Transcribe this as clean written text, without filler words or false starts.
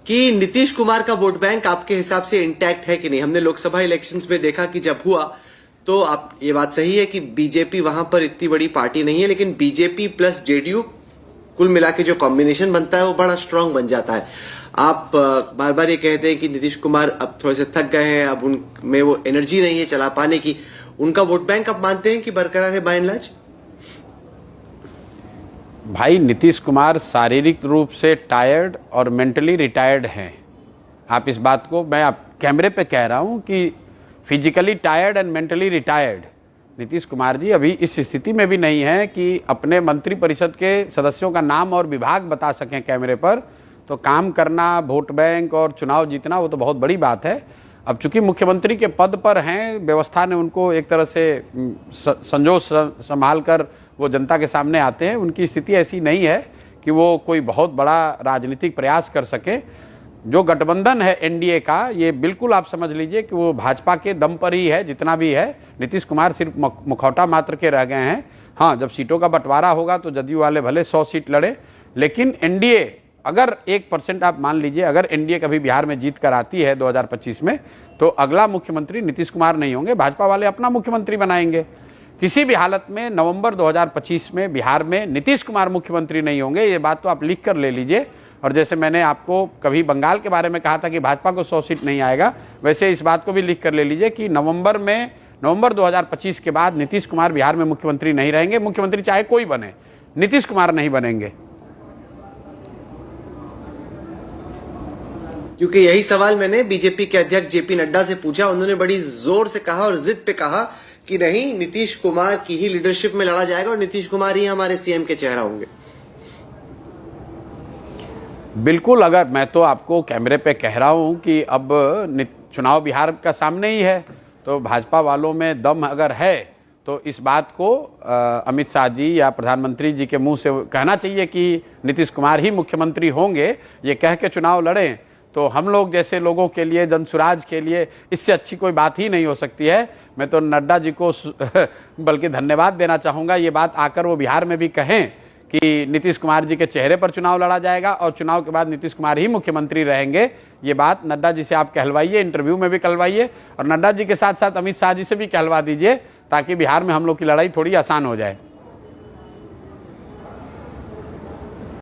कि नीतीश कुमार का vote bank आपके हिसाब से इंटैक्ट है कि नहीं। हमने लोकसभा इलेक्शंस में देखा कि जब हुआ तो आप ये बात सही है कि बीजेपी वहां पर इतनी बड़ी पार्टी नहीं है, लेकिन बीजेपी प्लस जेडीयू कुल मिला के जो कॉम्बिनेशन बनता है वो बड़ा स्ट्रांग बन जाता है। आप बार बार ये कहते हैं कि नीतीश कुमार अब थोड़े से थक गए हैं, अब उनमें वो एनर्जी नहीं है चला पाने की। उनका वोट बैंक आप मानते हैं कि बरकरार है बाय एंड लार्ज? भाई, नीतीश कुमार शारीरिक रूप से टायर्ड और मेंटली रिटायर्ड हैं। आप इस बात को, मैं आप कैमरे पे कह रहा हूं कि physically tired and mentally retired Nitish Kumar ji अभी इस स्थिति में भी नहीं है कि अपने मंत्रिपरिषद के सदस्यों का नाम और विभाग बता सकें कैमरे पर। तो काम करना, वोट बैंक और चुनाव जीतना वो तो बहुत बड़ी बात है। अब चूंकि मुख्यमंत्री के पद पर हैं, व्यवस्था ने उनको एक तरह से संजोग संभाल कर वो जनता के सामने आते हैं। उनकी स्थिति ऐसी नहीं है कि वो कोई बहुत बड़ा राजनीतिक प्रयास कर सके। जो गठबंधन है एनडीए का, ये बिल्कुल आप समझ लीजिए कि वो भाजपा के दम पर ही है। जितना भी है, नीतीश कुमार सिर्फ मुखौटा मात्र के रह गए हैं। हाँ, जब सीटों का बंटवारा होगा तो जदयू वाले भले 100 सीट लड़े, लेकिन एनडीए अगर 1% आप मान लीजिए, अगर एनडीए कभी बिहार में जीत कर आती है 2025 में, तो अगला मुख्यमंत्री नीतीश कुमार नहीं होंगे, भाजपा वाले अपना मुख्यमंत्री बनाएंगे। किसी भी हालत में नवंबर 2025 में बिहार में नीतीश कुमार मुख्यमंत्री नहीं होंगे, ये बात तो आप लिख कर ले लीजिए। और जैसे मैंने आपको कभी बंगाल के बारे में कहा था कि भाजपा को 100 सीट नहीं आएगा, वैसे इस बात को भी लिख कर ले लीजिए कि नवंबर 2025 के बाद नीतीश कुमार बिहार में मुख्यमंत्री नहीं रहेंगे। मुख्यमंत्री चाहे कोई बने, नीतीश कुमार नहीं बनेंगे। क्योंकि यही सवाल मैंने बीजेपी के अध्यक्ष जेपी नड्डा से पूछा। उन्होंने बड़ी जोर से कहा और जिद पे कहा कि नहीं, नीतीश कुमार की ही लीडरशिप में लड़ा जाएगा और नीतीश कुमार ही हमारे सीएम के चेहरा होंगे। बिल्कुल, अगर मैं तो आपको कैमरे पे कह रहा हूं कि अब चुनाव बिहार का सामने ही है, तो भाजपा वालों में दम अगर है तो इस बात को अमित शाह जी या प्रधानमंत्री जी के मुंह से कहना चाहिए कि नीतीश कुमार ही मुख्यमंत्री होंगे। ये कह के चुनाव लड़ें तो हम लोग जैसे लोगों के लिए, जनसुराज के लिए इससे अच्छी कोई बात ही नहीं हो सकती है। मैं तो नड्डा जी को बल्कि धन्यवाद देना चाहूँगा, ये बात आकर वो बिहार में भी कहें कि नीतीश कुमार जी के चेहरे पर चुनाव लड़ा जाएगा और चुनाव के बाद नीतीश कुमार ही मुख्यमंत्री रहेंगे। ये बात नड्डा जी से आप कहलवाइए, इंटरव्यू में भी कहलवाइए, और नड्डा जी के साथ साथ अमित शाह जी से भी कहलवा दीजिए, ताकि बिहार में हम लोग की लड़ाई थोड़ी आसान हो जाए।